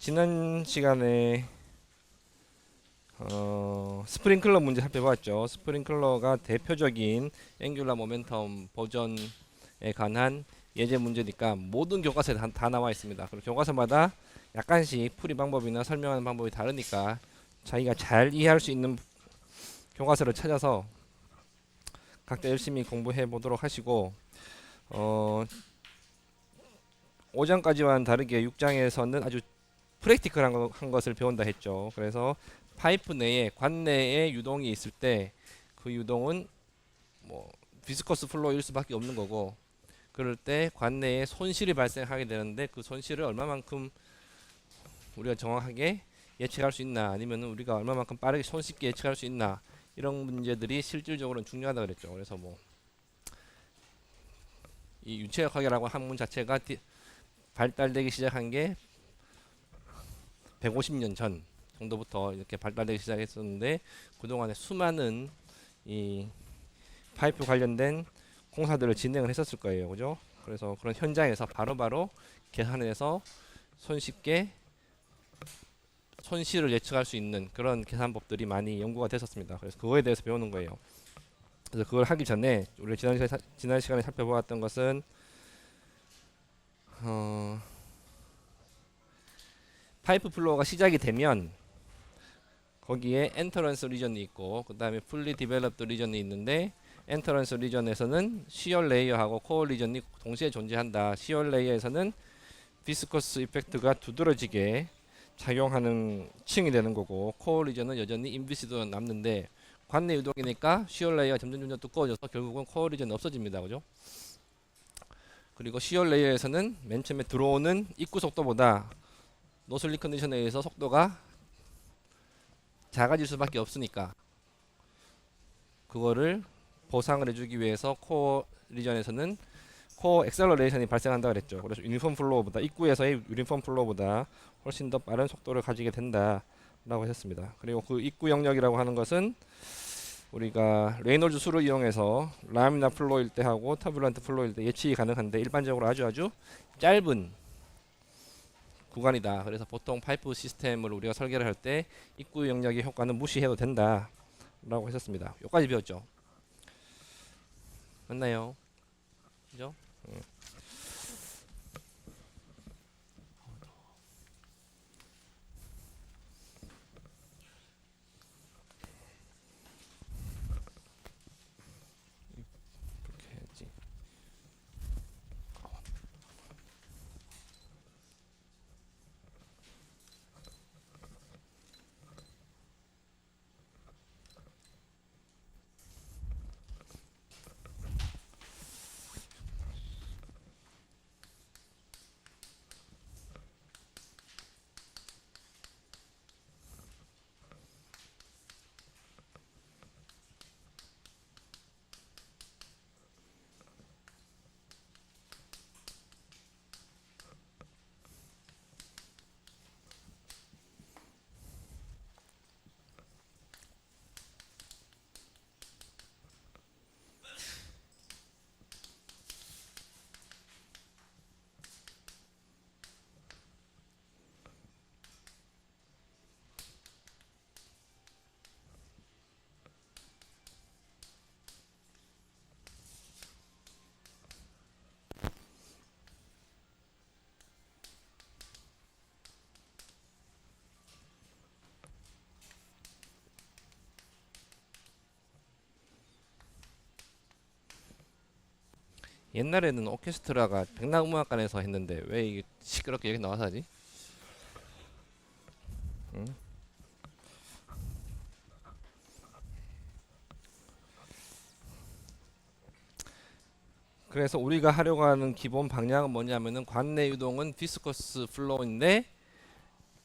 지난 시간에 스프링클러 문제 살펴봤죠. 스프링클러가 대표적인 앵귤러 모멘텀 버전에 관한 예제 문제니까 모든 교과서에 다 나와 있습니다. 그리고 교과서마다 약간씩 풀이 방법이나 설명하는 방법이 다르니까 자기가 잘 이해할 수 있는 교과서를 찾아서 각자 열심히 공부해 보도록 하시고, 5장까지와는 다르게 6장에서는 아주 프랙티컬한 한 것을 배운다 했죠. 그래서 파이프 내에 관내에 유동이 있을 때 그 유동은 뭐 비스커스 플로우일 수밖에 없는 거고, 그럴 때 관내에 손실이 발생하게 되는데 그 손실을 얼마만큼 우리가 정확하게 예측할 수 있나, 아니면 우리가 얼마만큼 빠르게 손쉽게 예측할 수 있나, 이런 문제들이 실질적으로는 중요하다 그랬죠. 그래서 뭐 이 유체역학이라고 학문 자체가 발달되기 시작한 게 150년 전 정도부터 이렇게 발달되기 시작했었는데, 그동안에 수많은 이 파이프 관련된 공사들을 진행을 했었을 거예요. 그죠? 그래서 그런 현장에서 바로바로 계산해서 손쉽게 손실을 예측할 수 있는 그런 계산법들이 많이 연구가 됐었습니다. 그래서 그거에 대해서 배우는 거예요. 그래서 그걸 하기 전에 우리가 지난 시간에 살펴보았던 것은 파이프 플로우가 시작이 되면 거기에 엔터런스 리전이 있고, 그 다음에 풀리 디벨롭드 리전이 있는데, 엔터런스 리전에서는 시얼 레이어하고 코어 리전이 동시에 존재한다. 시얼 레이어에서는 비스커스 이펙트가 두드러지게 작용하는 층이 되는 거고, 코어 리전은 여전히 인비시드가 남는데, 관내 유동이니까 시얼 레이어가 점점 두꺼워져서 결국은 코어 리전이 없어집니다. 그죠? 그리고 시얼 레이어에서는 맨 처음에 들어오는 입구 속도보다 노슬리 컨디션에 의해서 속도가 작아질 수밖에 없으니까 그거를 보상을 해주기 위해서 코어 리전에서는 코어 엑셀러레이션이 발생한다 그랬죠. 그래서 유니폼 플로우보다, 입구에서의 유니폼 플로우보다 훨씬 더 빠른 속도를 가지게 된다라고 했습니다. 그리고 그 입구 영역이라고 하는 것은 우리가 레이놀즈 수를 이용해서 라미나 플로우일 때 하고 터뷸런트 플로우일 때 예측이 가능한데, 일반적으로 아주 짧은 구간이다. 그래서 보통 파이프 시스템을 우리가 설계를 할 때 입구 영역의 효과는 무시해도 된다라고 했었습니다. 여기까지 배웠죠. 맞나요? 그죠? 이렇게 해야지. 옛날에는 오케스트라가 백락음악관에서 했는데 왜 이게 시끄럽게 여기 나와서 하지? 응? 그래서 우리가 하려고 하는 기본 방향은 뭐냐면은, 관내 유동은 비스커스 플로우인데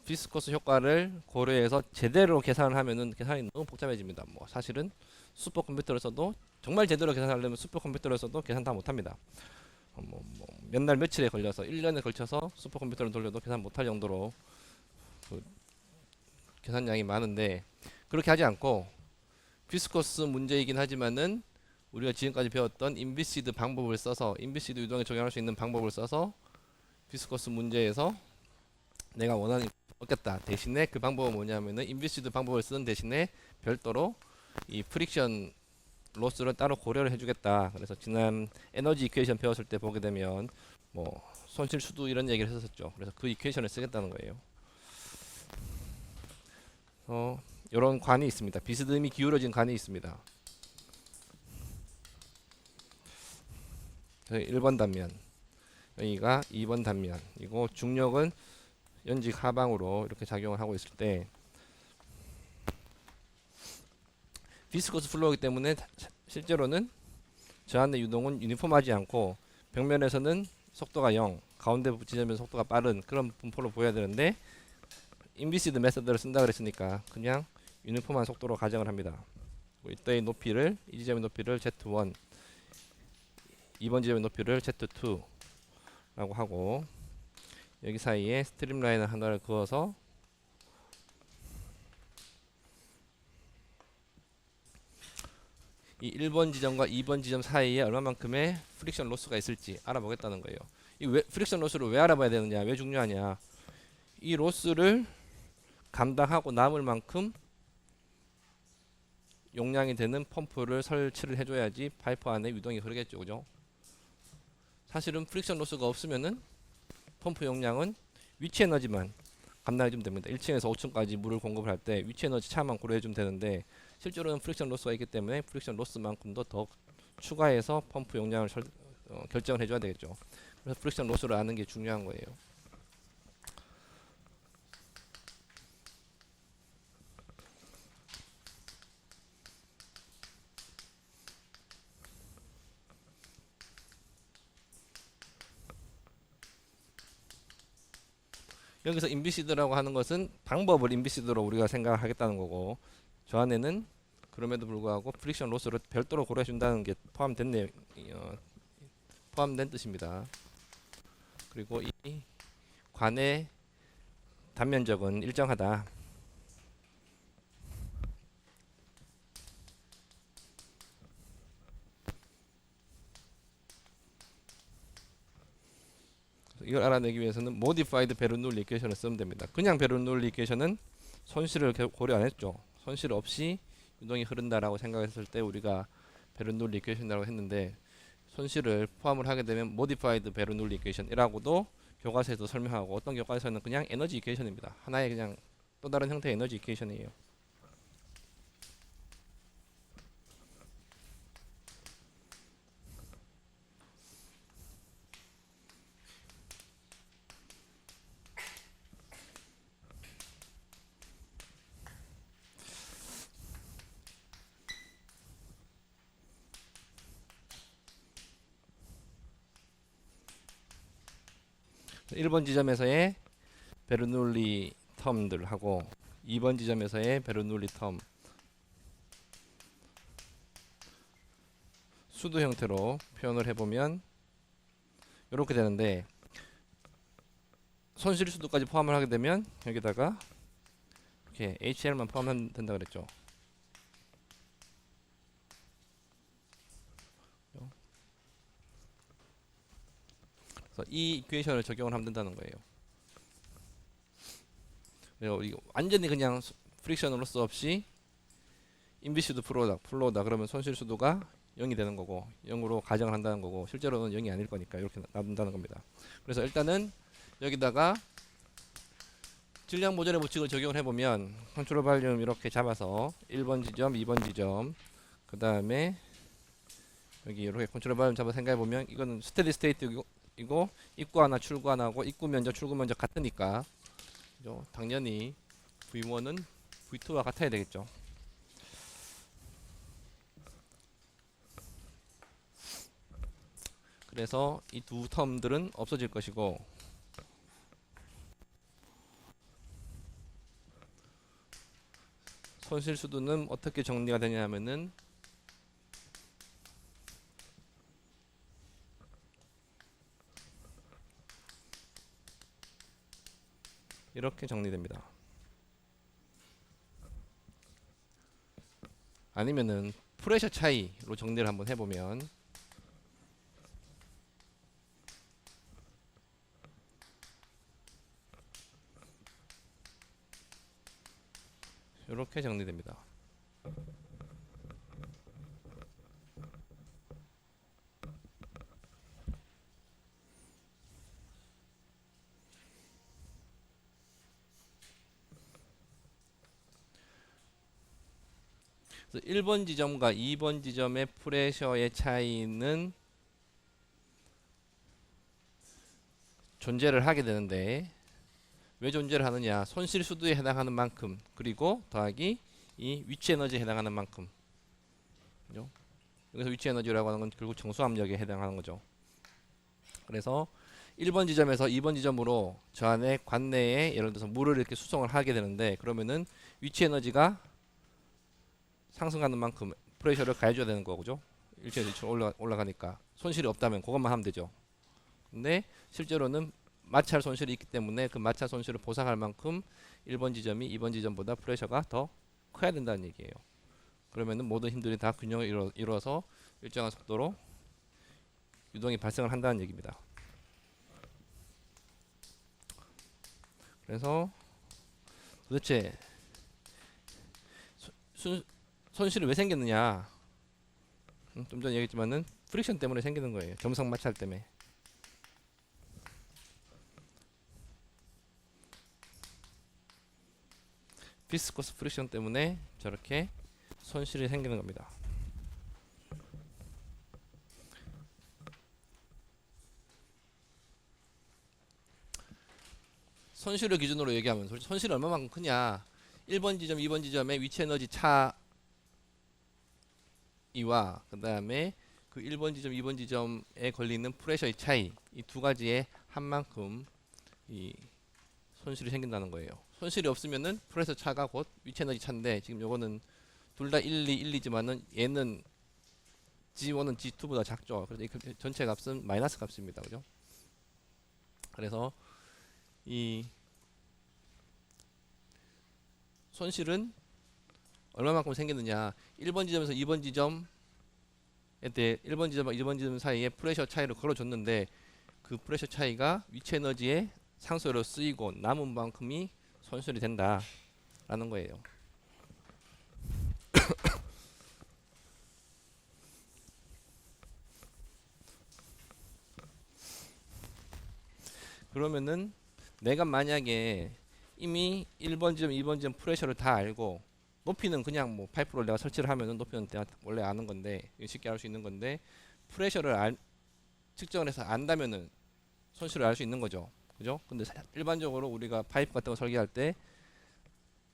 비스커스 효과를 고려해서 제대로 계산을 하면은 계산이 너무 복잡해집니다. 뭐 사실은 슈퍼컴퓨터를 써도, 정말 제대로 계산하려면 슈퍼컴퓨터를 써도 계산 다 못합니다. 몇 날 며칠에 걸려서 1년에 걸쳐서 슈퍼컴퓨터를 돌려도 계산 못할 정도로 그 계산량이 많은데, 그렇게 하지 않고 비스커스 문제이긴 하지만은 우리가 지금까지 배웠던 인비시드 방법을 써서, 인비시드 유동에 적용할 수 있는 방법을 써서 비스커스 문제에서 내가 원하는 얻겠다. 대신에 그 방법은 뭐냐면은 인비시드 방법을 쓰는 대신에 별도로 이 프릭션 로스를 따로 고려를 해주겠다. 그래서 지난 에너지 이퀘이션 배웠을 때 보게 되면 뭐 손실 수도 이런 얘기를 했었죠. 그래서 그 이퀘이션을 쓰겠다는 거예요. 이런 관이 있습니다. 비스듬히 기울어진 관이 있습니다. 1번 단면, 여기가 2번 단면이고 중력은 연직 하방으로 이렇게 작용을 하고 있을 때 비스커스 플로우이기 때문에 실제로는 저 안의 유동은 유니폼하지 않고 벽면에서는 속도가 0, 가운데 지점에서 속도가 빠른 그런 분포로 보여야 되는데 인비시드 메서드를 쓴다 그랬으니까 그냥 유니폼한 속도로 가정을 합니다. 이때의 높이를 이 지점의 높이를 Z1, 2번 지점의 높이를 Z2 라고 하고 여기 사이에 스트림라인을 하나를 그어서 이 1번 지점과 2번 지점 사이에 얼마만큼의 프릭션 로스가 있을지 알아보겠다는 거예요. 이 프릭션 로스를 왜 알아봐야 되느냐, 왜 중요하냐, 이 로스를 감당하고 남을 만큼 용량이 되는 펌프를 설치를 해줘야지 파이프 안에 유동이 흐르겠죠. 그죠? 사실은 프릭션 로스가 없으면은 펌프 용량은 위치 에너지만 감당해주면 됩니다. 1층에서 5층까지 물을 공급을 할 때 위치 에너지 차만 고려해주면 되는데 실제로는 프릭션 로스가 있기 때문에 프릭션 로스만큼도 더 추가해서 펌프 용량을 결정을 해줘야 되겠죠. 그래서 프릭션 로스를 아는 게 중요한 거예요. 여기서 인비시드라고 하는 것은 방법을 인비시드로 우리가 생각하겠다는 거고 저 안에는 그럼에도 불구하고 프릭션 로스를 별도로 고려해 준다는 게 포함된 뜻입니다. 그리고 이 관의 단면적은 일정하다. 이걸 알아내기 위해서는 modified 베르놀리 이퀘이션을 쓰면 됩니다. 그냥 베르놀리 이퀘이션은 손실을 고려 안 했죠. 손실 없이 유동이 흐른다라고 생각했을 때 우리가 베르놀리 이퀘이션이라고 했는데 손실을 포함을 하게 되면 modified 베르놀리 이퀘이션이라고도 교과서에도 설명하고 어떤 교과서에는 그냥 에너지 이퀘이션입니다. 하나의 그냥 또 다른 형태의 에너지 이퀘이션이에요. 일 번 지점에서의 베르놀리 텀들하고 2번 지점에서의 베르놀리 텀 수도 형태로 표현을 해보면 이렇게 되는데 손실 수도까지 포함을 하게 되면 여기다가 이렇게 HL만 포함하면 된다 그랬죠. 그래서 이 이퀘이션을 적용을 하면 된다는 거예요. 그리고 완전히 그냥 프릭션 로스 없이 인비시드 플로우다 그러면 손실 수도가 0이 되는 거고 0으로 가정을 한다는 거고 실제로는 0이 아닐 거니까 이렇게 놔둔다는 겁니다. 그래서 일단은 여기다가 질량 모델의 법칙을 적용을 해보면 컨트롤 발륨 이렇게 잡아서 1번 지점, 2번 지점 그 다음에 여기 이렇게 컨트롤 발륨 잡아서 생각해보면 이거는 스테디 스테이트이고 입구 하나 출구 하나고 입구 면적 출구 면적 같으니까 그죠? 당연히 V1은 V2와 같아야 되겠죠. 그래서 이 두 텀들은 없어질 것이고 손실 수도는 어떻게 정리가 되냐 하면은 이렇게 정리됩니다. 아니면은 프레셔 차이로 정리를 한번 해보면 이렇게 정리됩니다. 그래서 1번 지점과 2번 지점의 프레셔의 차이는 존재를 하게 되는데, 왜 존재를 하느냐? 손실 수두에 해당하는 만큼, 그리고 더하기 이 위치 에너지에 해당하는 만큼. 그죠? 여기서 위치 에너지라고 하는 건 결국 정수 압력에 해당하는 거죠. 그래서 1번 지점에서 2번 지점으로 저 안에 관내에 예를 들어서 물을 이렇게 수송을 하게 되는데, 그러면은 위치 에너지가 상승하는 만큼 프레셔를 가해줘야 되는 거죠. 일체 올라가니까 손실이 없다면 그것만 하면 되죠. 근데 실제로는 마찰 손실이 있기 때문에 그 마찰 손실을 보상할 만큼 1번 지점이 2번 지점보다 프레셔가 더 커야 된다는 얘기예요. 그러면은 모든 힘들이 다 균형을 이루어서 일정한 속도로 유동이 발생을 한다는 얘기입니다. 그래서 도대체 손실이 왜 생겼느냐? 좀 전에 얘기했지만은 프릭션 때문에 생기는 거예요. 점성 마찰 때문에. 비스코스 프릭션 때문에 저렇게 손실이 생기는 겁니다. 손실을 기준으로 얘기하면 손실이 얼마만큼 크냐? 1번 지점, 2번 지점의 위치 에너지 차이와 그 다음에 그 1번 지점, 2번 지점에 걸리는 프레셔의 차이, 이 두 가지의 한만큼 이 손실이 생긴다는 거예요. 손실이 없으면은 프레셔 차가 곧 위치 에너지 차인데, 지금 요거는 둘 다 1, 2, 1이지만은 얘는 G1은 G2보다 작죠. 그래서 이 전체 값은 마이너스 값입니다. 그죠? 그래서 이 손실은 얼마만큼 생기느냐? 1번 지점에서 2번 지점에 대해 1번 지점과 2번 지점 사이에 프레셔 차이를 걸어줬는데, 그 프레셔 차이가 위치 에너지의 상수로 쓰이고 남은 만큼이 손실이 된다라는 거예요. 그러면은 내가 만약에 이미 1번 지점, 2번 지점 프레셔를 다 알고, 높이는 그냥 뭐 파이프로 내가 설치를 하면은 높이는 내가 원래 아는 건데, 쉽게 알 수 있는 건데, 프레셔를 측정을 해서 안다면은 손실을 알 수 있는 거죠. 그죠? 근데 일반적으로 우리가 파이프 같은 거 설계할 때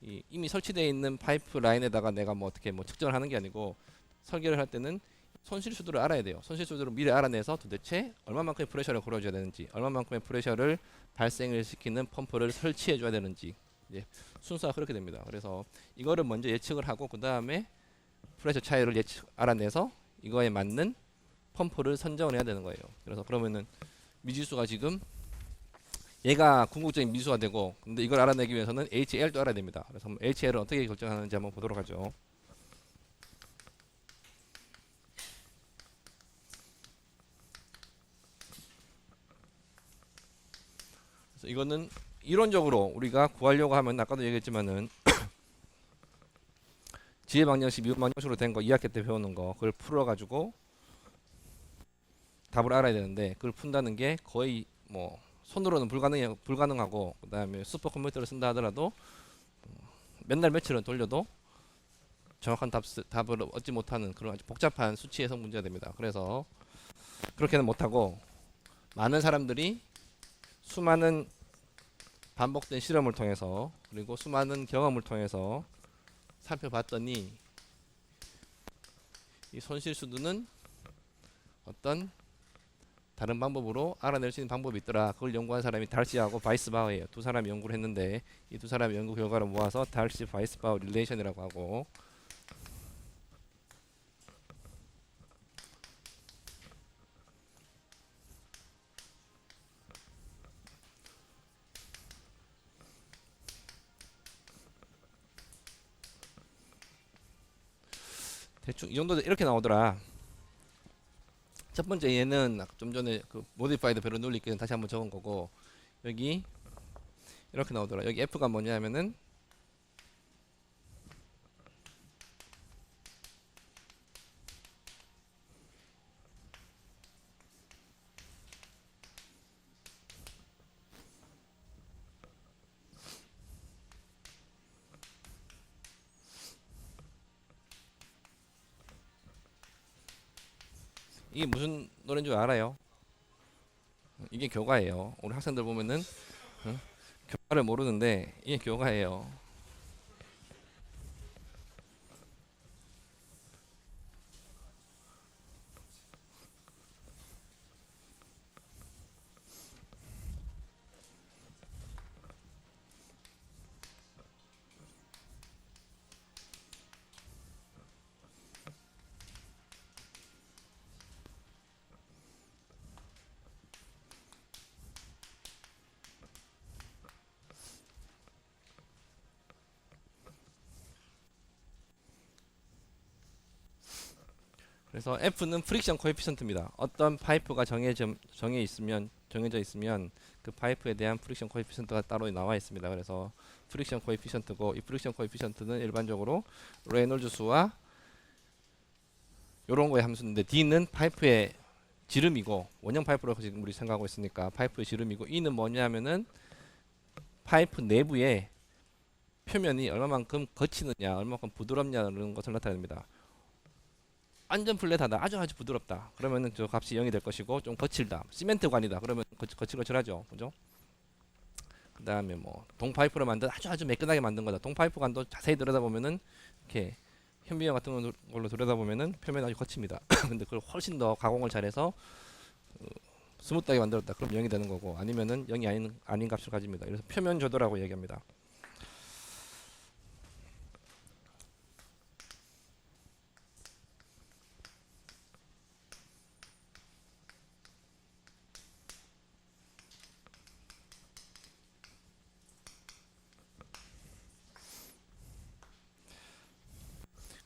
이미 설치되어 있는 파이프 라인에다가 내가 뭐 어떻게 뭐 측정을 하는 게 아니고, 설계를 할 때는 손실 수도를 알아야 돼요. 손실 수도를 미리 알아내서 도대체 얼마만큼의 프레셔를 걸어줘야 되는지, 얼마만큼의 프레셔를 발생을 시키는 펌프를 설치해 줘야 되는지, 이제 순서가 그렇게 됩니다. 그래서 이거를 먼저 예측을 하고 그 다음에 프레셔 차이를 알아내서 이거에 맞는 펌프를 선정을 해야 되는 거예요. 그래서 그러면은 미지수가 지금 얘가 궁극적인 미지수가 되고, 근데 이걸 알아내기 위해서는 HL도 알아야 됩니다. 그래서 HL을 어떻게 결정하는지 한번 보도록 하죠. 그래서 이거는 이론적으로 우리가 구하려고 하면 아까도 얘기했지만은 지혜 방정식, 미분 방정식으로 된 거 2학기 때 배우는 거, 그걸 풀어가지고 답을 알아야 되는데, 그걸 푼다는 게 거의 뭐 손으로는 불가능하고, 그 다음에 슈퍼컴퓨터를 쓴다 하더라도 맨날 며칠은 돌려도 정확한 답을 얻지 못하는 그런 아주 복잡한 수치 해석 문제가 됩니다. 그래서 그렇게는 못하고, 많은 사람들이 수많은 반복된 실험을 통해서 그리고 수많은 경험을 통해서 살펴봤더니, 이 손실 수두는 어떤 다른 방법으로 알아낼 수 있는 방법이 있더라. 그걸 연구한 사람이 달시하고 바이스바우예요. 두 사람이 연구를 했는데, 이 두 사람의 연구 결과를 모아서 달시 바이스바우 릴레이션이라고 하고, 대충 이 정도 이렇게 나오더라. 첫 번째 얘는 좀 전에 그 모디파이드 베르놀리께는 다시 한번 적은 거고, 여기 이렇게 나오더라. 여기 F가 뭐냐면은 이게 무슨 노래인 줄 알아요? 이게 교가예요. 우리 학생들 보면은 어? 교가를 모르는데 이게 교가예요. 그래서 F는 프릭션 코에피션트입니다. 어떤 파이프가 정해져 있으면 그 파이프에 대한 프릭션 코에피션트가 따로 나와 있습니다. 그래서 프릭션 코에피션트고 이 프릭션 코에피션트는 일반적으로 레놀즈 수와 이런 거의 함수인데 D는 파이프의 지름이고 원형 파이프로 지금 우리 생각하고 있으니까 파이프의 지름이고 E는 뭐냐면은 파이프 내부에 표면이 얼마만큼 거치느냐, 얼마만큼 부드럽냐는 것을 나타냅니다. 완전 플랫하다, 아주 부드럽다. 그러면은 저 값이 0이 될 것이고 좀 거칠다, 시멘트관이다. 그러면 거칠거칠하죠, 그죠? 그 다음에 뭐 동파이프로 만든 아주 매끈하게 만든 거다. 동파이프관도 자세히 들여다보면은 이렇게 현미경 같은 걸로 들여다보면은 표면이 아주 거칩니다. 근데 그걸 훨씬 더 가공을 잘해서 스무트하게 만들었다. 그럼 0이 되는 거고 아니면은 0이 아닌 값을 가집니다. 그래서 표면 조도라고 얘기합니다.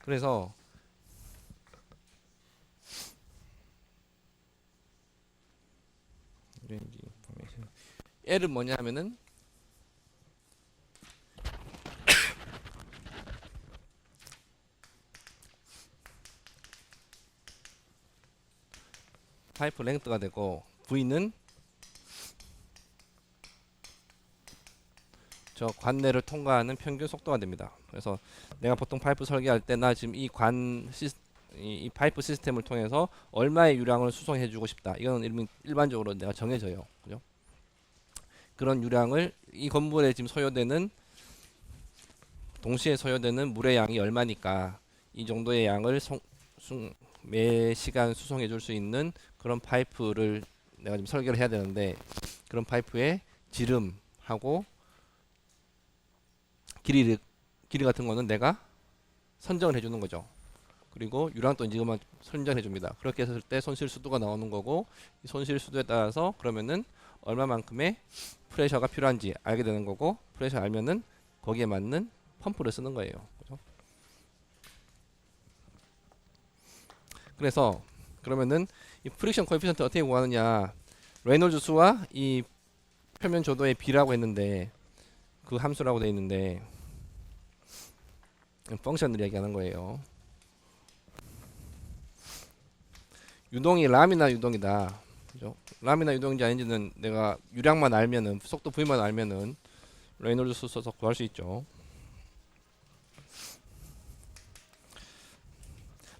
그래서 L은 뭐냐 하면은 파이프 랭스가 되고 V는 저 관내를 통과하는 평균 속도가 됩니다. 그래서 내가 보통 파이프 설계할 때 나 지금 이 파이프 시스템을 통해서 얼마의 유량을 수송해 주고 싶다. 이거는 일반적으로 내가 정해져요. 그죠? 그런 유량을 이 건물에 지금 동시에 소요되는 물의 양이 얼마니까 이 정도의 양을 매 시간 수송해 줄 수 있는 그런 파이프를 내가 지금 설계를 해야 되는데 그런 파이프의 지름하고 길이 같은 거는 내가 선정을 해주는 거죠. 그리고 유량도 이것만 선정해 줍니다. 그렇게 했을 때 손실수도가 나오는 거고 이 손실수도에 따라서 그러면은 얼마만큼의 프레셔가 필요한지 알게 되는 거고 프레셔 알면은 거기에 맞는 펌프를 쓰는 거예요. 그죠? 그래서 그러면은 이 프릭션 코에피션트 어떻게 구하느냐? 레놀즈 수와 이 표면 조도의 비라고 했는데 그 함수라고 되어 있는데 펑션을 얘기하는 거예요. 유동이 람이나 유동이다. 그죠? 람이나 유동인지 아닌지는 내가 유량만 알면은 속도 V만 알면은 레놀즈 수 써서 구할 수 있죠.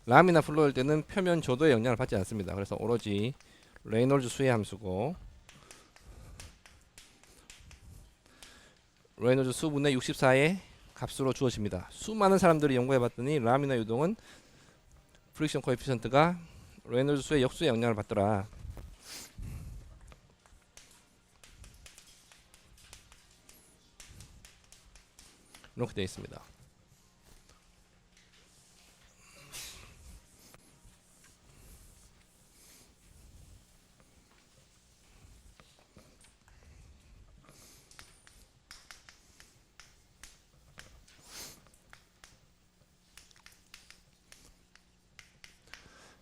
람이나 플로일 때는 표면 조도의 영향을 받지 않습니다. 그래서 오로지 레놀즈 수의 함수고 레놀즈 수분의 64의 값으로 주어집니다. 수많은 사람들이 연구해봤더니 람이나 유동은 프릭션 코에피션트가 레놀즈 수의 역수의 영향을 받더라. 이렇게 되어 있습니다.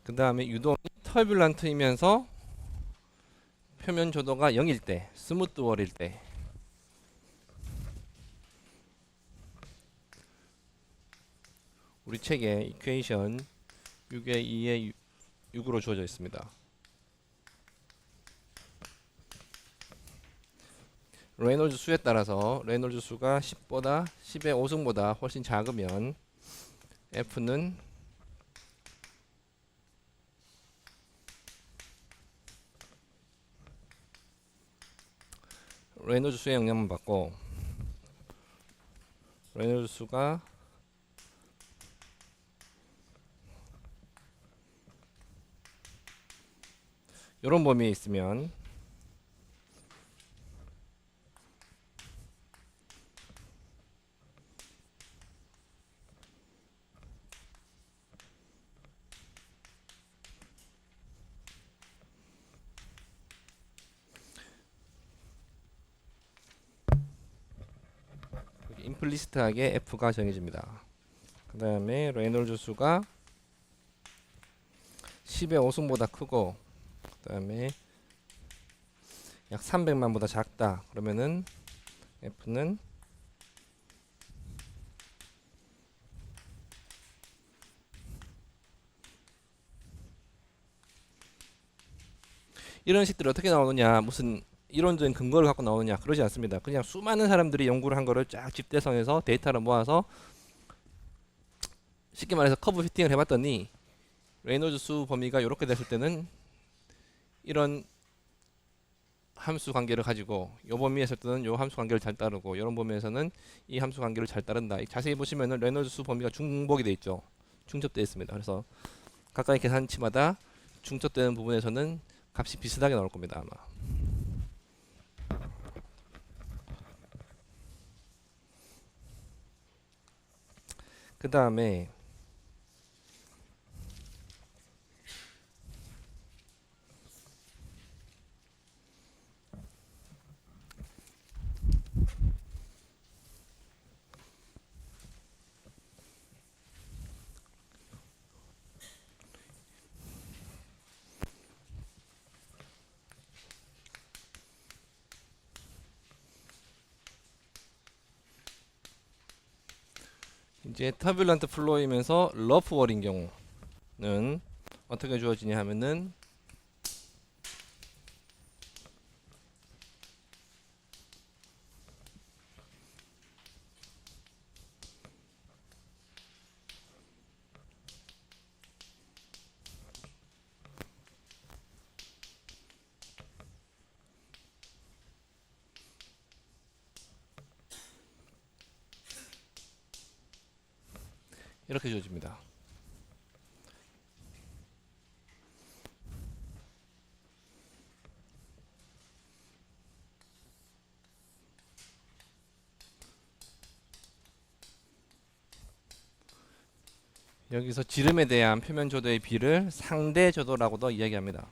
그 다음에 유동이 터뷸런트이면서 표면 조도가 0일 때, 스무트 월일 때 우리 책에 이퀘이션 6의 2의 6으로 주어져 있습니다. 레놀즈 수에 따라서 레놀즈 수가 10의 5승보다 훨씬 작으면 F는 레놀드 수의 영향만 받고 레놀드 수가 이런 범위에 있으면 임플리시트하게 F가 정해집니다. 그 다음에 레놀드 수가 10의 5승보다 크고 그 다음에 약 300만보다 작다. 그러면은 F는 이런 식들이 어떻게 나오느냐, 무슨 이론적인 근거를 갖고 나오느냐, 그러지 않습니다. 그냥 수많은 사람들이 연구를 한 거를 쫙 집대성해서 데이터를 모아서 쉽게 말해서 커브 피팅을 해봤더니 레이놀드 수 범위가 이렇게 됐을 때는 이런 함수 관계를 가지고 요 범위에서 때는 요 함수 관계를 잘 따르고 이런 범위에서는 이 함수 관계를 잘 따른다. 자세히 보시면은 레이놀드 수 범위가 중복이 돼 있죠. 중첩되어 있습니다. 그래서 각각의 계산치마다 중첩되는 부분에서는 값이 비슷하게 나올 겁니다. 아마. 그 다음에 이제 터뷸런트 플로우이면서 러프 월인 경우는 어떻게 주어지냐 하면은 이렇게 주어집니다. 여기서 지름에 대한 표면 조도의 비를 상대 조도라고도 이야기합니다.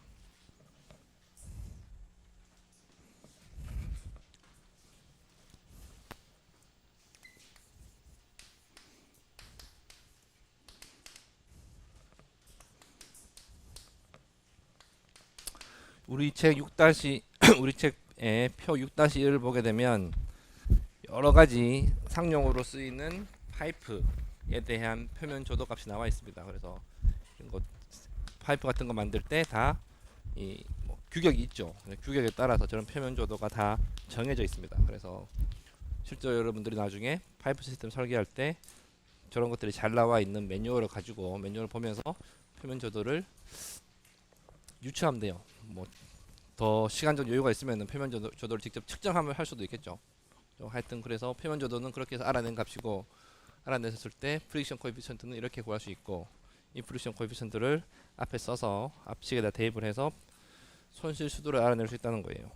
우리 책 6- 우리 책의 표 6-1을 보게 되면 여러 가지 상용으로 쓰이는 파이프에 대한 표면 조도 값이 나와 있습니다. 그래서 이거 파이프 같은 거 만들 때 다 이 규격이 있죠. 규격에 따라서 저런 표면 조도가 다 정해져 있습니다. 그래서 실제로 여러분들이 나중에 파이프 시스템 설계할 때 저런 것들이 잘 나와 있는 매뉴얼을 가지고 매뉴얼을 보면서 표면 조도를 유추하면 돼요. 뭐 더 시간적 여유가 있으면 표면 조도를 직접 측정하면 할 수도 있겠죠. 하여튼 그래서 표면 조도는 그렇게 해서 알아낸 값이고, 알아냈을 때 프릭션 코에피션트는 이렇게 구할 수 있고, 이 프릭션 코에피션트를 앞에 써서 앞식에다 대입을 해서 손실 수도를 알아낼 수 있다는 거예요.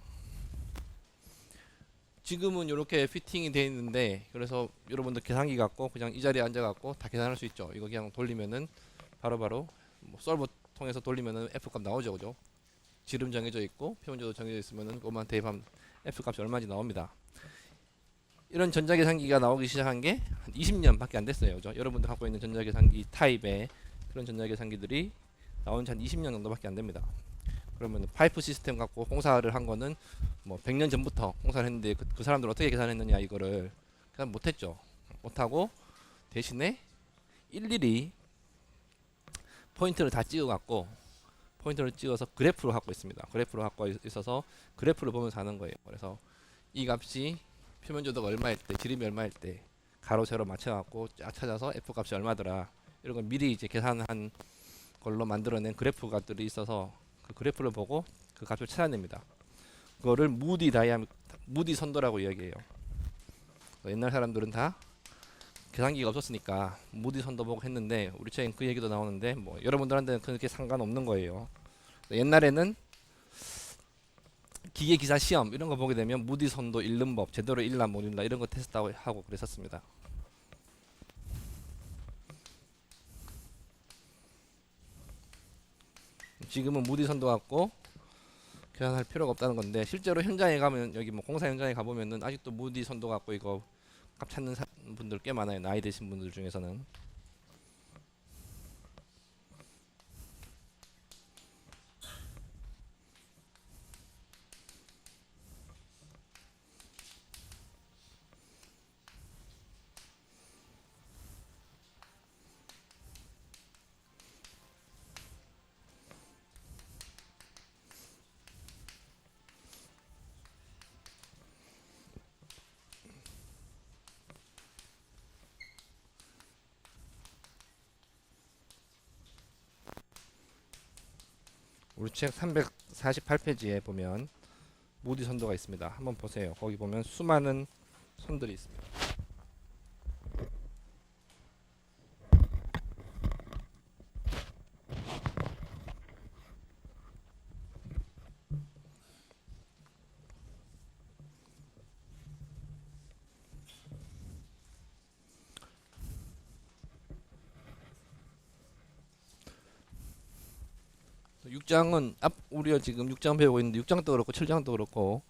지금은 이렇게 피팅이 되어 있는데, 그래서 여러분들 계산기 갖고 그냥 이 자리에 앉아 갖고 다 계산할 수 있죠. 이거 그냥 돌리면은 바로바로 뭐 솔버 통해서 돌리면은 F 값 나오죠, 그죠? 지름 정해져 있고 표면조도 정해져 있으면은 그것만 대입하면 F 값이 얼마인지 나옵니다. 이런 전자계산기가 나오기 시작한 게 한 20년밖에 안 됐어요, 그죠? 여러분들 갖고 있는 전자계산기 타입의 그런 전자계산기들이 나온 지 한 20년 정도밖에 안 됩니다. 그러면 파이프 시스템 갖고 공사를 한 거는 뭐 100년 전부터 공사를 했는데 그 사람들 어떻게 계산했느냐, 이거를 그냥 못했죠. 못하고 대신에 일일이 포인트를 다 찍어 갖고 포인트를 찍어서 그래프로 갖고 있습니다. 그래프로 갖고 있어서 그래프를 보면서 하는 거예요. 그래서 이 값이 표면 조도가 얼마일 때, 지름이 얼마일 때 가로 세로 맞춰 갖고 쫙 찾아서 F 값이 얼마더라, 이런 걸 미리 이제 계산한 걸로 만들어낸 그래프 값들이 있어서 그 그래프를 보고 그 값을 찾아냅니다. 그거를 무디 무디 선도라고 이야기해요. 옛날 사람들은 다 계산기가 없었으니까 무디 선도 보고 했는데 우리 책엔 그 얘기도 나오는데 뭐 여러분들한테는 그렇게 상관없는 거예요. 옛날에는 기계 기사 시험 이런 거 보게 되면 무디 선도 읽는 법 제대로 읽나 못 읽나 이런 거 테스트하고 그랬었습니다. 지금은 무디 선도 갖고 계산할 필요가 없다는 건데 실제로 현장에 가면 여기 뭐 공사 현장에 가보면은 아직도 무디 선도 갖고 이거 값 찾는 분들 꽤 많아요. 나이 드신 분들 중에서는. 우리 책 348페이지에 보면 무디 선도가 있습니다. 한번 보세요. 거기 보면 수많은 선들이 있습니다. 육장은 우리가 지금 6장 배우고 있는데 6장도 그렇고 7장도 그렇고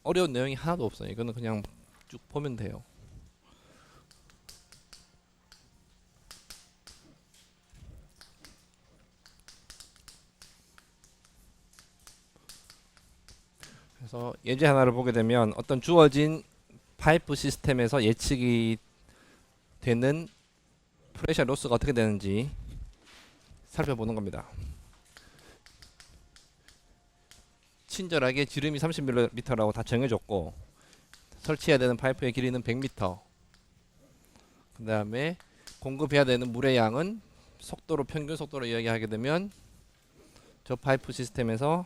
어려운 내용이 하나도 없어요. 이거는 그냥 쭉 보면 돼요. 그래서 예제 하나를 보게 되면 어떤 주어진 파이프 시스템에서 예측이 되는 프레셔 로스가 어떻게 되는지 살펴보는 겁니다. 친절하게 지름이 30mm라고 다 정해졌고 설치해야 되는 파이프의 길이는 100m. 그 다음에 공급해야 되는 물의 양은 속도로 평균 속도로 이야기하게 되면 저 파이프 시스템에서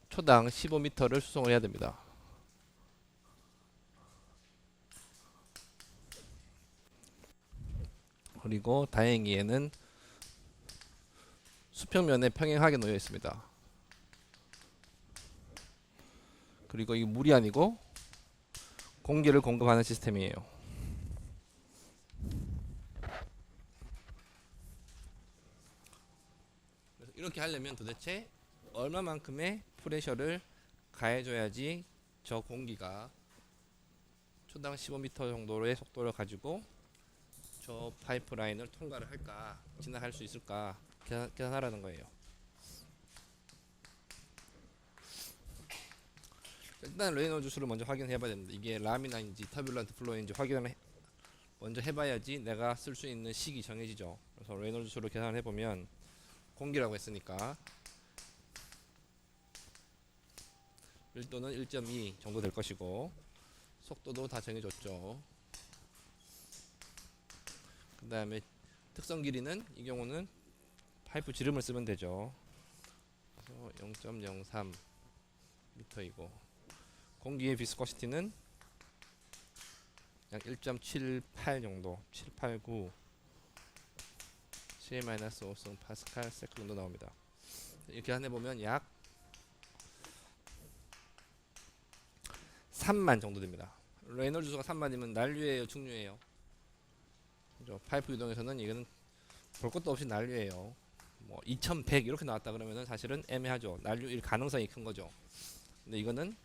초당 15m를 수송을 해야 됩니다. 그리고 다행히 얘는 수평면에 평행하게 놓여 있습니다. 그리고 이 물이 아니고 공기를 공급하는 시스템이에요. 이렇게 하려면 도대체 얼마만큼의 프레셔를 가해줘야지 저 공기가 초당 15m 정도의 속도를 가지고 저 파이프라인을 통과를 할까, 지나갈 수 있을까 계산하라는 거예요. 일단 레이놀즈 수를 먼저 확인해 봐야 됩니다. 이게 라미나인지 터뷸런트 플로우인지 확인을 먼저 해봐야지 내가 쓸 수 있는 식이 정해지죠. 그래서 레이놀즈 수를 계산을 해보면 공기라고 했으니까 1도는 1.2 정도 될 것이고 속도도 다 정해졌죠. 그 다음에 특성 길이는 이 경우는 파이프 지름을 쓰면 되죠. 그래서 0.03 m이고 공기의 비스코시티는 약 1.78 정도, 789 CA-5승 파스칼 세크 정도 나옵니다. 이렇게 안해보면 약 3만 정도 됩니다. 레이놀즈 수가 3만이면 난류예요, 중류예요? 그죠? 파이프 유동에서는 이거는 볼 것도 없이 난류예요. 뭐 2100 이렇게 나왔다 그러면은 사실은 애매하죠. 난류일 가능성이 큰 거죠. 근데 이거는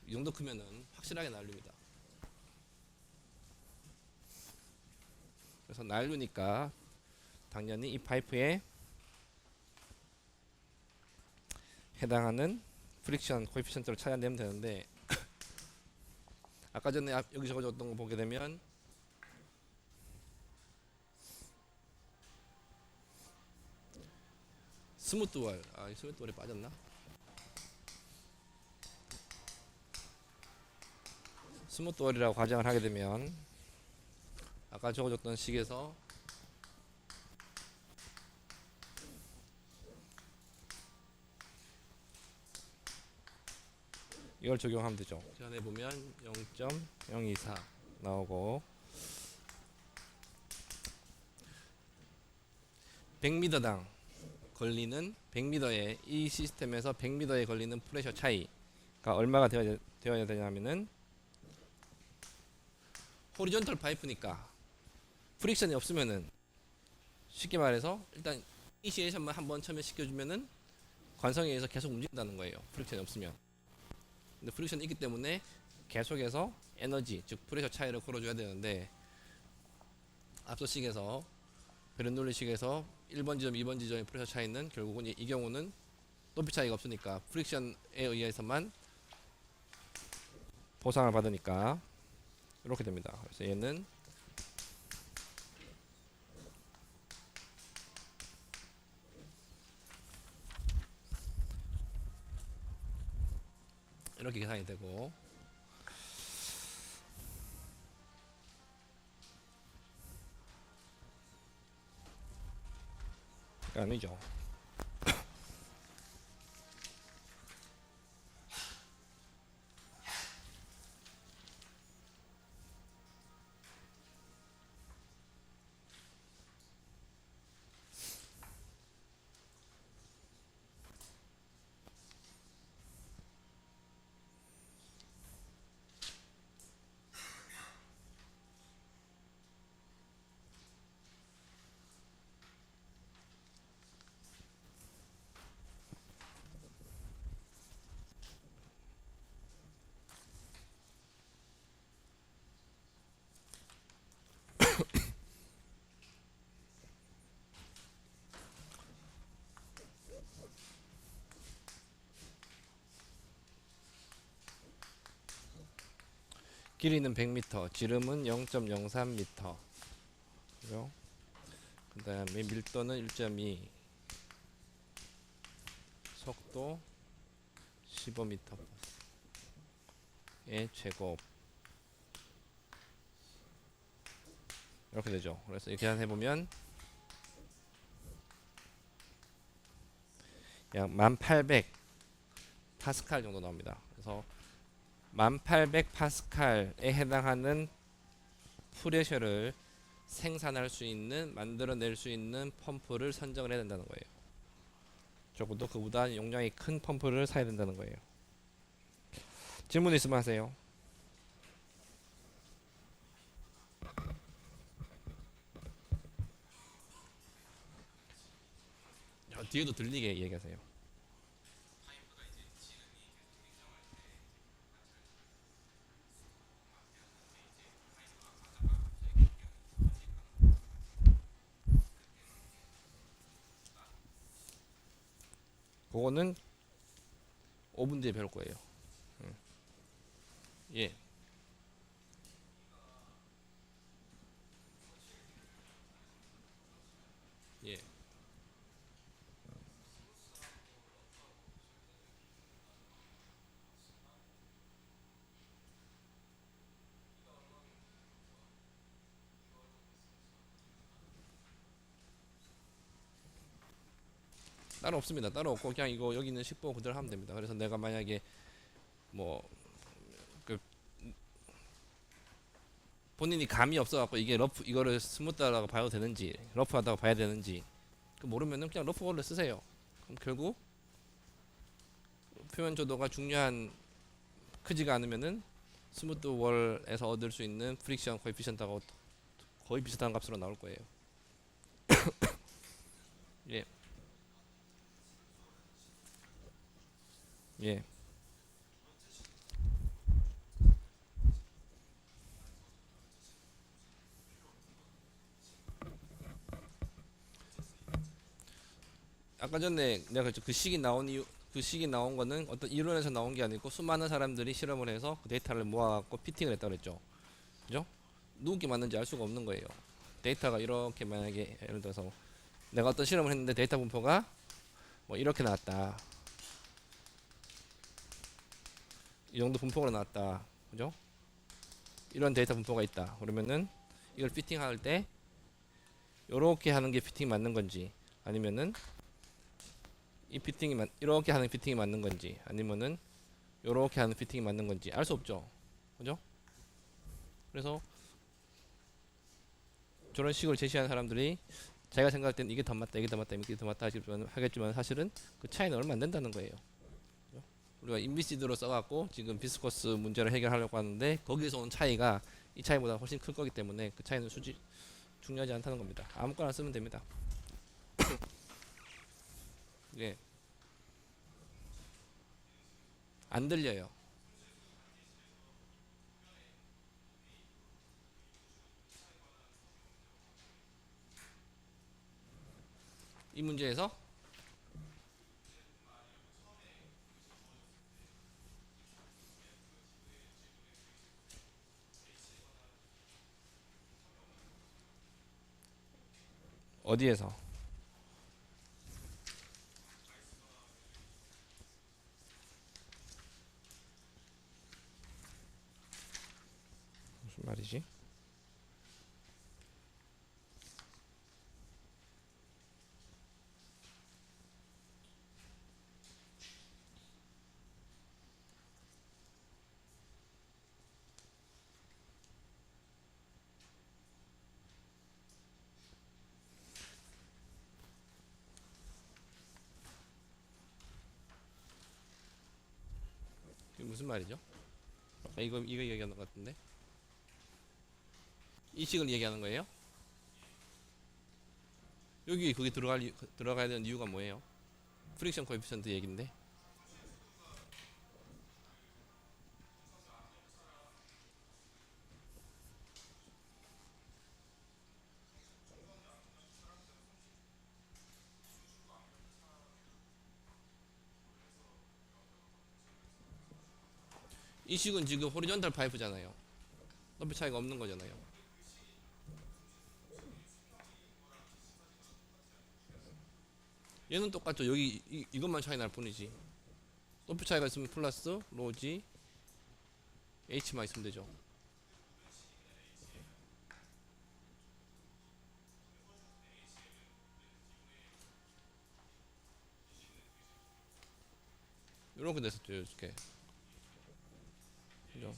이 정도 크면은 확실하게 난류입니다. 그래서 난류니까 당연히 이 파이프에 해당하는 프릭션 코에피션트를 찾아내면 되는데 아까 전에 여기 적어줬던 거 보게 되면 스무트월, 이 스무트월이 빠졌나? 스무트월이라고 가정을 하게 되면 아까 적어줬던 식에서 이걸 적용하면 되죠. 계산해 보면 0.024 나오고 100m당 걸리는 100m에 이 시스템에서 100m에 걸리는 프레셔 차이가 얼마가 되어야 되냐면은 호리존털 파이프니까 프릭션이 없으면은 쉽게 말해서 일단 이니시에이션만 한번 처음에 시켜주면은 관성에 의해서 계속 움직인다는 거예요. 프릭션이 없으면. 근데 프릭션이 있기 때문에 계속해서 에너지 즉 프레셔 차이를 걸어줘야 되는데 앞서 식에서 베른놀리 식에서 1번 지점 2번 지점의 프레셔 차이는 결국은 이 경우는 높이 차이가 없으니까 프릭션에 의해서만 보상을 받으니까 이렇게 됩니다. 그래서 얘는 이렇게 계산이 되고 아니죠. 길이는 100m, 지름은 0.03m. 그죠? 그 다음에 밀도는 1.2, 속도 15m의 제곱. 이렇게 되죠. 그래서 이렇게 계산해보면 약 1800 파스칼 정도 나옵니다. 그래서 1800 파스칼에 해당하는 프레셔를 생산할 수 있는 만들어낼 수 있는 펌프를 선정을 해야 된다는 거예요. 적어도 그보다 용량이 큰 펌프를 사야 된다는 거예요. 질문 있으면 하세요. 뒤에도 들리게 얘기하세요. 그거는 5분 뒤에 배울 거예요. 예. 예. 따로 없습니다. 따로 없고 그냥 이거 여기 있는 식보 그대로 하면 됩니다. 그래서 내가 만약에 뭐 그 본인이 감이 없어갖고 이게 러프 이거를 스무트하다고 봐도 되는지 러프하다고 봐야 되는지 그 모르면은 그냥 러프홀을 쓰세요. 그럼 결국 표면 조도가 중요한 크지가 않으면은 스무트 월에서 얻을 수 있는 프릭션 코에피션트하고 거의 비슷한 값으로 나올 거예요. 예. 예. 아까 전에 내가 그 식이 나온 이유 그 식이 나온 거는 어떤 이론에서 나온 게 아니고 수많은 사람들이 실험을 해서 그 데이터를 모아갖고 피팅을 했다 그랬죠. 그죠? 누구께 맞는지 알 수가 없는 거예요. 데이터가 이렇게 만약에 예를 들어서 내가 어떤 실험을 했는데 데이터 분포가 뭐 이렇게 나왔다. 이 정도 분포가 나왔다. 그죠? 이런 데이터 분포가 있다. 그러면은 이걸 피팅할 때 이렇게 하는 게 피팅 맞는 건지 아니면은 이 피팅이 이렇게 하는 피팅이 맞는 건지 아니면은 요렇게 하는 피팅이 맞는 건지 알 수 없죠. 그죠? 그래서 저런 식으로 제시하는 사람들이 자기가 생각할 때는 이게 더 맞다, 이게 더 맞다, 이게 더 맞다 하겠지만 사실은 그 차이는 얼마 안 된다는 거예요. 그죠? 우리가 인비시드로 써갖고 지금 비스코스 문제를 해결하려고 하는데 거기에서 온 차이가 이 차이보다 훨씬 클 거기 때문에 그 차이는 중요하지 않다는 겁니다. 아무거나 쓰면 됩니다. 예, 안 들려요. 이 문제에서 어디에서 무슨 말이지? 이게 무슨 말이죠? 아까 이거 얘기하는 것 같은데 이 식을 얘기하는 거예요? 여기 그게 들어가야 되는 이유가 뭐예요? 프릭션 코에피션트 얘긴데 이 식은 지금 호리존탈 파이프잖아요. 높이 차이가 없는 거잖아요. 얘는 똑같죠. 여기 이것만 차이 날 뿐이지. 높이 차이가 있으면 플러스 로지 H만 있으면 되죠. 이렇게 됐었죠. 이렇게. 그죠?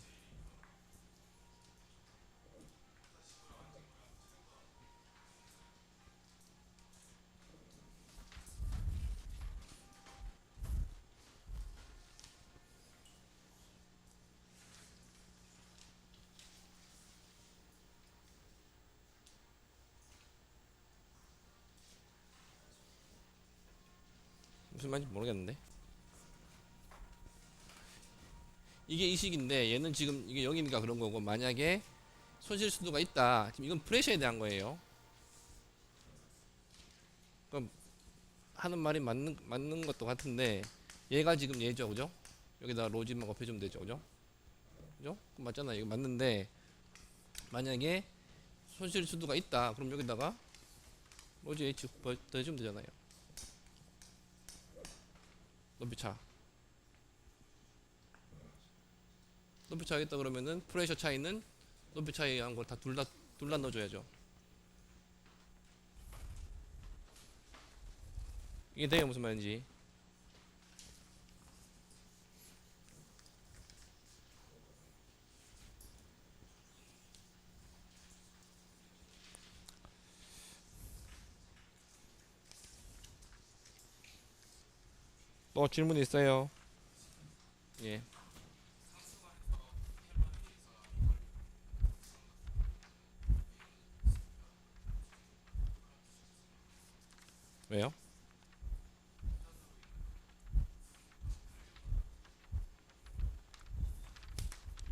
무슨 말인지 모르겠는데. 이게 이 식인데 얘는 지금 이게 여기니까 그런 거고 만약에 손실 수도가 있다. 지금 이건 프레셔에 대한 거예요. 그럼 하는 말이 맞는 것도 같은데 얘가 지금 얘죠. 그죠? 여기다 로지만 곱해주면 되죠. 그죠? 그죠? 맞잖아. 이거 맞는데 만약에 손실 수도가 있다. 그럼 여기다가 로지 H 더해주면 되잖아요. 높이차. 높이차 하겠다 그러면은 프레셔 차이는 높이 차이한 걸 다 둘 다 넣어줘야죠. 이게 돼요 무슨 말인지. 또 질문 있어요? 예. 왜요?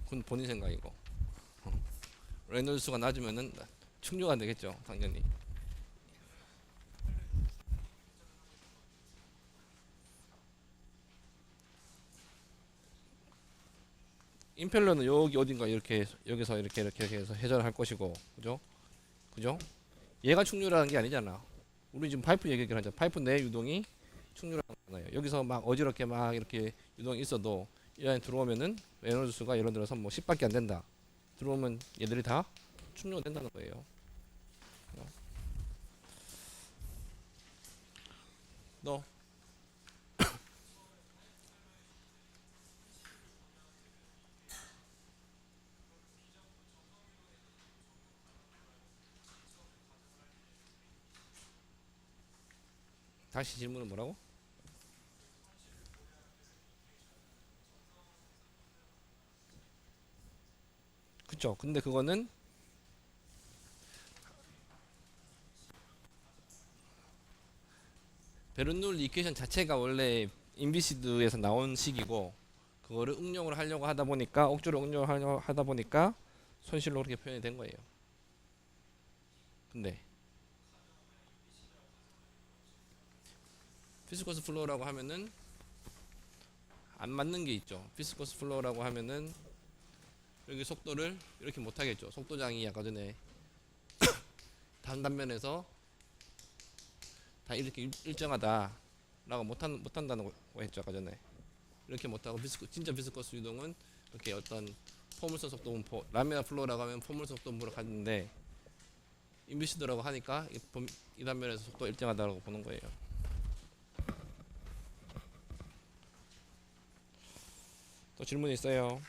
그건 본인 생각이고. 레놀드수가 낮으면은 충족안 되겠죠, 당연히. 임펠러는 여기 어딘가 이렇게 여기서 이렇게 해서 회전할 것이고, 그죠? 그죠? 얘가 충돌하는 게 아니잖아. 우리 지금 파이프 얘기를 하잖아. 파이프 내 유동이 충돌하는 거잖아요. 여기서 막 어지럽게 막 이렇게 유동이 있어도 이 안에 들어오면은 에너지 수가 예를 들어서 뭐 10밖에 안 된다. 들어오면 얘들이 다 충족된다는 거예요. 너 다시 질문은 뭐라고? 그쵸. 근데 그거는 베르놀 이퀘이션 자체가 원래 인비시드에서 나온 식이고 그거를 응용을 하려고 하다 보니까 억지로 응용을 하려고 하다 보니까 손실로 그렇게 표현이 된 거예요. 근데 피스코스 플로우라고 하면은 안 맞는 게 있죠. 피스코스 플로우라고 하면은 여기 속도를 이렇게 못 하겠죠. 속도장이 아까 전에 다른 단면에서 다 이렇게 일정하다라고 못한다는 거 했죠. 아까 전에 이렇게 못하고 진짜 비스코스 유동은 이렇게 어떤 포물선 속도 분포 라미나 플로우라고 하면 포물선 속도 분포를 갖는데 인비시드라고 하니까 이 단면에서 속도가 일정하다고 보는 거예요. 또 질문 있어요?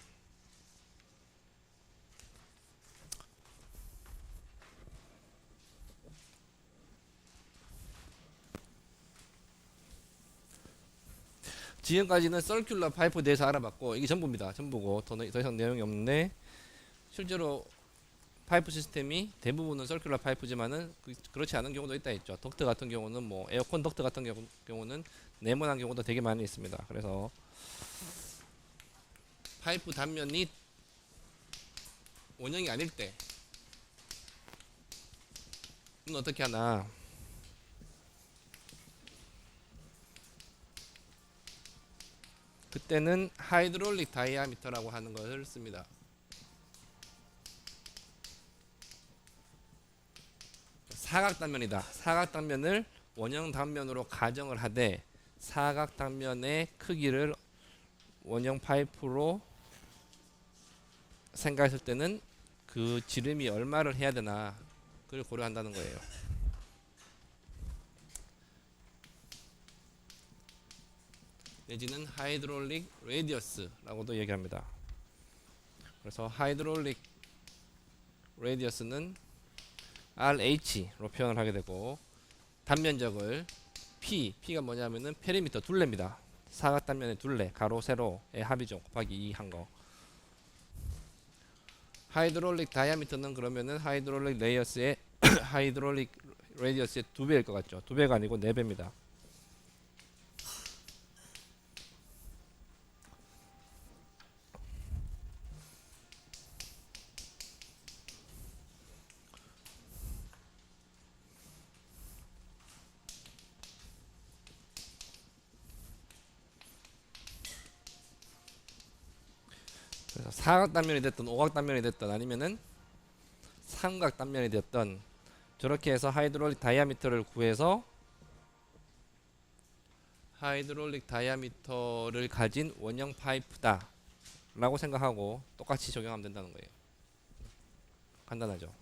지금까지는 서큘러 파이프에 대해서 알아봤고 이게 전부입니다. 전부고 더 이상 내용이 없는데 실제로 파이프 시스템이 대부분은 서큘러 파이프지만은 그렇지 않은 경우도 있다 했죠. 덕트 같은 경우는 뭐 에어컨 덕트 같은 경우는 네모난 경우도 되게 많이 있습니다. 그래서 파이프 단면이 원형이 아닐 때는 어떻게 하나? 그때는 하이드롤릭 다이아미터라고 하는 것을 씁니다. 사각 단면이다. 사각 단면을 원형 단면으로 가정을 하되 사각 단면의 크기를 원형 파이프로 생각했을 때는 그 지름이 얼마를 해야 되나 그걸 고려한다는 거예요. 내지는 하이드롤릭 레디어스라고도 얘기합니다. 그래서 하이드롤릭 레디어스는 RH로 표현을 하게 되고 단면적을 P가 뭐냐면은 페리미터 둘레입니다. 사각 단면의 둘레, 가로 세로의 합이죠. 곱하기 2 한 거. 하이드롤릭 다이아미터는 그러면은 하이드롤릭 레이어스의 하이드롤릭 레디어스의 2배일 것 같죠. 2배가 아니고 4배입니다. 그래서 사각 단면이 됐든 오각 단면이 됐든 아니면은 삼각 단면이 됐든 저렇게 해서 하이드롤릭 다이아미터를 구해서 하이드롤릭 다이아미터를 가진 원형 파이프다 라고 생각하고 똑같이 적용하면 된다는 거예요. 간단하죠.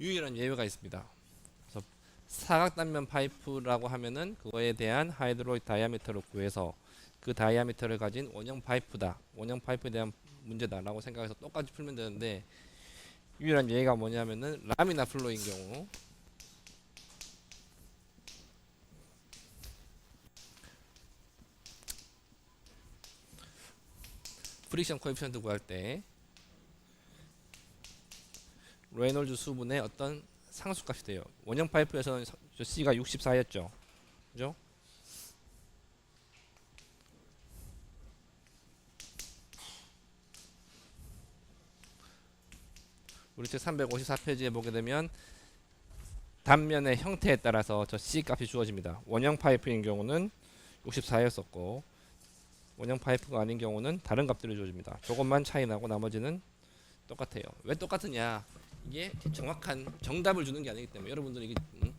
유일한 예외가 있습니다. 그래서 사각 단면 파이프라고 하면은 그거에 대한 하이드롤릭 다이아미터를 구해서 그 다이아미터를 가진 원형 파이프다. 원형 파이프에 대한 문제다라고 생각해서 똑같이 풀면 되는데 유일한 예외가 뭐냐면은 라미나 플로인 경우 프릭션 코에피션트 구할 때 레이놀즈 수분의 어떤 상수값이 돼요. 원형 파이프에서는 C가 64였죠. 그죠? 우리 책 354페이지에 보게 되면 단면의 형태에 따라서 저 C 값이 주어집니다. 원형 파이프인 경우는 64였었고 원형 파이프가 아닌 경우는 다른 값들을 줘줍니다. 조금만 차이 나고 나머지는 똑같아요. 왜 똑같으냐? 이게 정확한 정답을 주는 게 아니기 때문에. 여러분들이 이게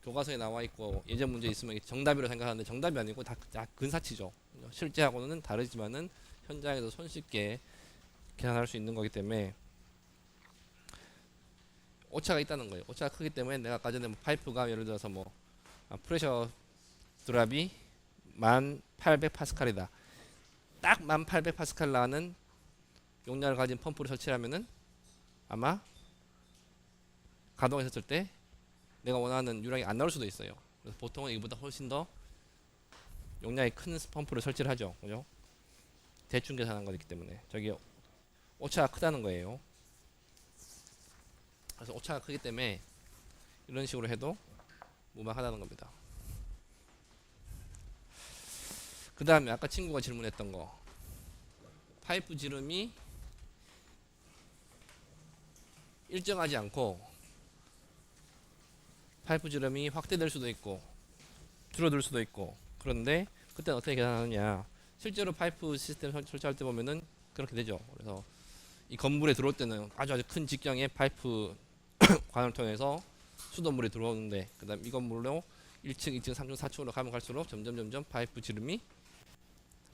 교과서에 나와 있고 예전 문제 있으면 정답이라고 생각하는데 정답이 아니고 다 근사치죠. 실제하고는 다르지만은 현장에서 손쉽게 계산할 수 있는 거기 때문에 오차가 있다는 거예요. 오차가 크기 때문에 내가 아까 전에 파이프가 예를 들어서 프레셔 드랍이 1800파스칼이다. 딱 1800파스칼 나는 용량을 가진 펌프를 설치하면은 아마 가동했을 때 내가 원하는 유량이 안 나올 수도 있어요. 그래서 보통은 이보다 훨씬 더 용량이 큰 펌프를 설치를 하죠. 그죠? 대충 계산한 거기 때문에 저기 오차가 크다는 거예요. 그래서 오차가 크기 때문에 이런 식으로 해도 무방하다는 겁니다. 그 다음에 아까 친구가 질문했던 거, 파이프 지름이 일정하지 않고 파이프 지름이 확대될 수도 있고 줄어들 수도 있고, 그런데 그때는 어떻게 계산하느냐. 실제로 파이프 시스템 설치할 때 보면은 그렇게 되죠. 그래서 이 건물에 들어올 때는 아주 큰 직경의 파이프 관을 통해서 수돗물이 들어오는데, 그 다음 이 건물로 1층, 2층, 3층, 4층으로 가면 갈수록 점점 파이프 지름이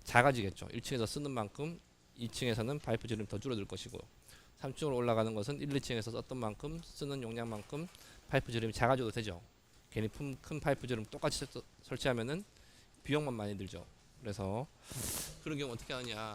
작아지겠죠. 1층에서 쓰는 만큼 2층에서는 파이프 지름이 더 줄어들 것이고, 3층으로 올라가는 것은 1, 2층에서 썼던 만큼 쓰는 용량만큼 파이프 지름이 작아져도 되죠. 괜히 큰 파이프 지름 똑같이 설치하면은 비용만 많이 들죠. 그래서 그런 경우 어떻게 하느냐.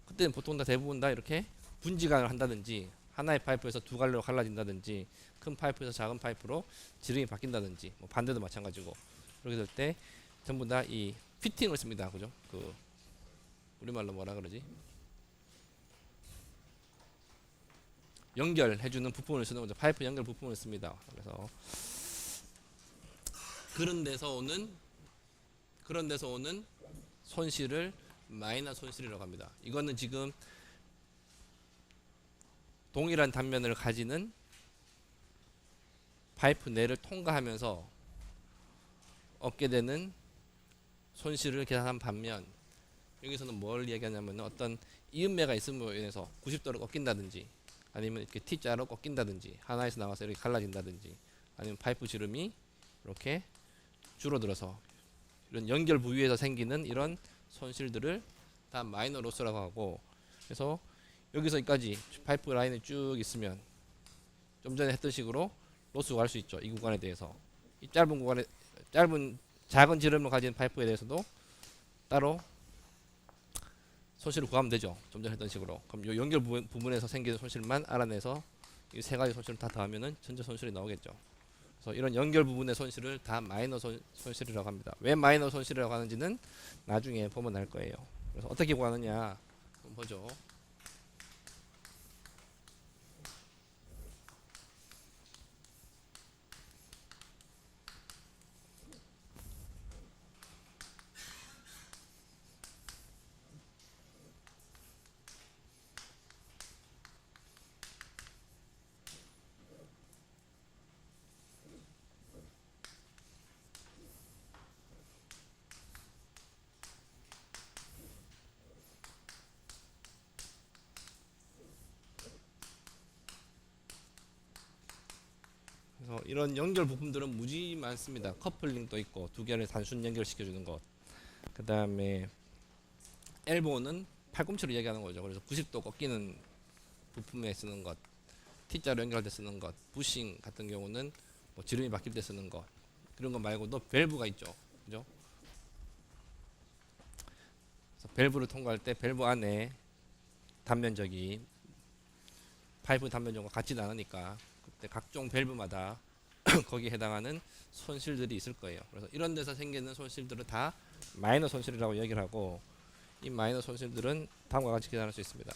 그때는 보통 다 대부분 다 이렇게 분지관을 한다든지 하나의 파이프에서 두 갈래로 갈라진다든지 큰 파이프에서 작은 파이프로 지름이 바뀐다든지, 반대도 마찬가지고, 그렇게 될 때 전부 다 이 피팅을 씁니다. 그죠? 우리말로 뭐라 그러지? 연결해주는 부품을 쓰는 거죠. 파이프 연결 부품을 씁니다. 그래서 그런 데서 오는 손실을 마이너스 손실이라고 합니다. 이거는 지금 동일한 단면을 가지는 파이프 내를 통과하면서 얻게 되는 손실을 계산한 반면, 여기서는 뭘 얘기하냐면 어떤 이음매가 있음으로 인해서 90도로 꺾인다든지, 아니면 이렇게 T자로 꺾인다든지, 하나에서 나와서 이렇게 갈라진다든지, 아니면 파이프 지름이 이렇게 줄어들어서 이런 연결 부위에서 생기는 이런 손실들을 다 마이너 로스라고 하고, 그래서 여기서까지 파이프 라인이 쭉 있으면 좀 전에 했던 식으로 로스가 갈 수 있죠. 이 구간에 대해서 이 짧은 구간에 작은 지름을 가진 파이프에 대해서도 따로 손실을 구하면 되죠. 좀 전에 했던 식으로. 그럼 이 연결 부분에서 생기는 손실만 알아내서 이 세 가지 손실을 다 더하면은 전체 손실이 나오겠죠. 그래서 이런 연결 부분의 손실을 다 마이너 손실이라고 합니다. 왜 마이너 손실이라고 하는지는 나중에 보면 알 거예요. 그래서 어떻게 구하느냐 한번 보죠. 그래서 이런 연결 부품들은 무지 많습니다. 커플링도 있고 두 개를 단순 연결시켜주는 것. 그 다음에 엘보는 팔꿈치로 얘기하는 거죠. 그래서 90도 꺾이는 부품에 쓰는 것, T자로 연결할 때 쓰는 것, 부싱 같은 경우는 지름이 바뀔 때 쓰는 것, 그런 것 말고도 밸브가 있죠. 그죠? 그래서 밸브를 통과할 때 밸브 안에 단면적이 파이프 단면적과 같지는 않으니까 그때 각종 밸브마다 거기에 해당하는 손실들이 있을 거예요. 그래서 이런 데서 생기는 손실들을 다 마이너 손실이라고 얘기를 하고, 이 마이너 손실들은 다음과 같이 계산할 수 있습니다.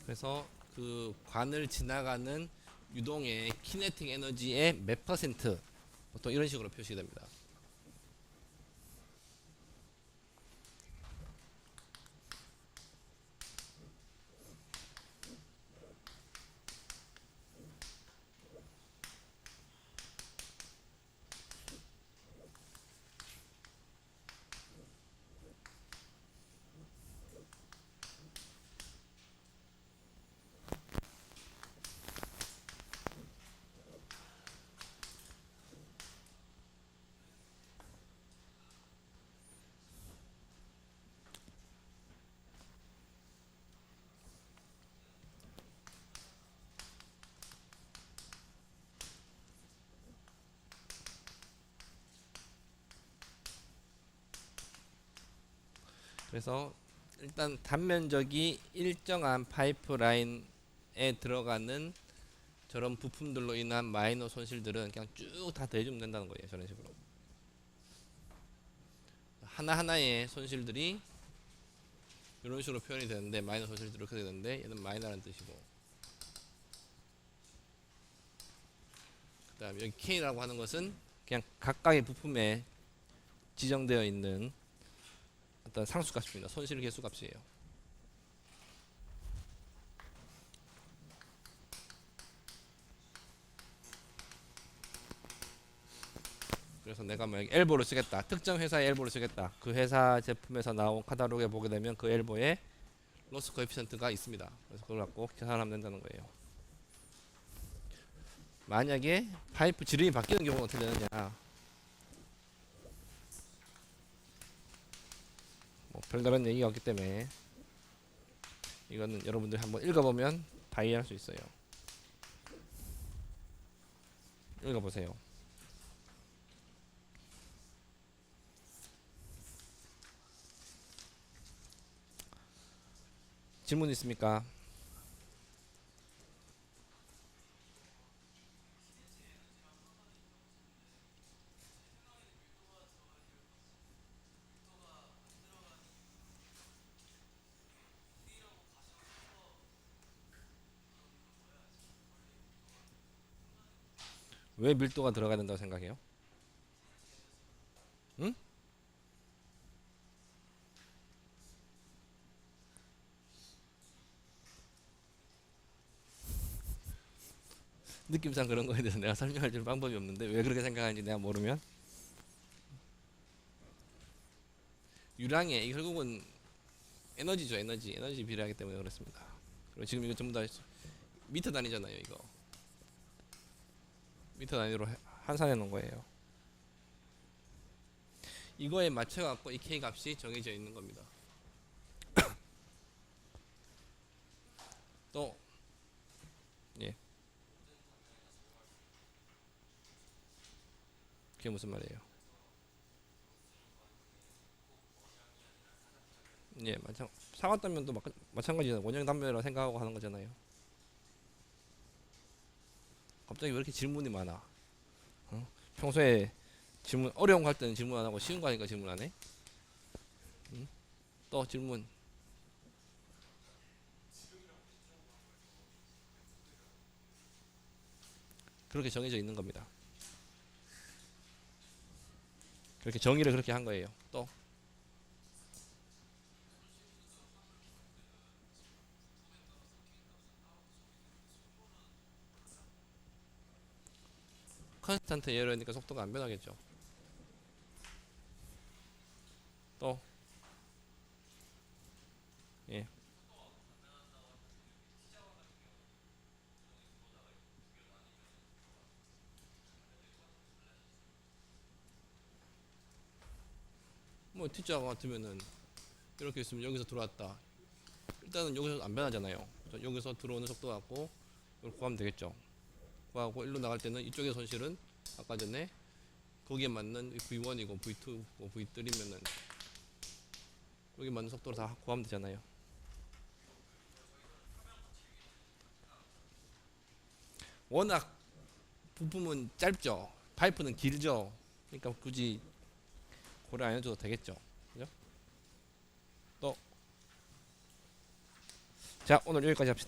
그래서 그 관을 지나가는 유동의 키네틱 에너지의 몇 퍼센트 보통 이런 식으로 표시됩니다. 그래서 일단 단면적이 일정한 파이프라인에 들어가는 저런 부품들로 인한 마이너 손실들은 그냥 쭉 다 대주면 된다는 거예요. 저런 식으로 하나하나의 손실들이 이런 식으로 표현이 되는데, 마이너 손실들이 이렇게 되는데 얘는 마이너라는 뜻이고, 그 다음에 여기 K라고 하는 것은 그냥 각각의 부품에 지정되어 있는 어떤 상수값입니다. 손실 계수값이에요. 그래서 내가 만약 엘보를 쓰겠다, 특정 회사의 엘보를 쓰겠다, 그 회사 제품에서 나온 카탈로그에 보게 되면 그 엘보에 로스 코에피션트가 있습니다. 그래서 그걸 갖고 계산하면 된다는 거예요. 만약에 파이프 지름이 바뀌는 경우는 어떻게 되느냐, 뭐 별다른 얘기가 없기 때문에 이거는 여러분들이 한번 읽어보면 다 이해할 수 있어요. 읽어보세요. 질문 있습니까? 왜 밀도가 들어가야 된다고 생각해요? 응? 느낌상 그런 거에 대해서 내가 설명할 줄 방법이 없는데 왜 그렇게 생각하는지 내가 모르면, 유량에 결국은 에너지죠. 에너지 비례하기 때문에 그렇습니다. 그리고 지금 이거 전부 다 미터 단위잖아요. 이거 미터 단위로 환산해 놓은 거예요. 이거에 맞춰 갖고 이 K 값이 정해져 있는 겁니다. 또 예, 그게 무슨 말이에요? 예, 사과 단면도 마찬가지잖아요. 원형 단면이라고 생각하고 하는 거잖아요. 갑자기 왜 이렇게 질문이 많아? 어? 평소에 질문 어려운 거 할 때는 질문 안 하고 쉬운 거 하니까 질문 안 해? 응? 또 질문. 그렇게 정해져 있는 겁니다. 그렇게 정의를 그렇게 한 거예요. 또 컨스탄트 에러니까 속도가 안 변하겠죠. 또 예. 뭐 T자가 같으면은 이렇게 있으면 여기서 들어왔다. 일단은 여기서 안 변하잖아요. 여기서 들어오는 속도 갖고 이걸 구하면 되겠죠. 구하고 일로 나갈 때는 이쪽의 손실은 아까 전에 거기에 맞는 V1이고 V2, V3면은 여기 맞는 속도로 다 구하면 되잖아요. 워낙 부품은 짧죠. 파이프는 길죠. 그러니까 굳이 고려 안 해줘도 되겠죠. 그죠? 또, 자, 오늘 여기까지 합시다.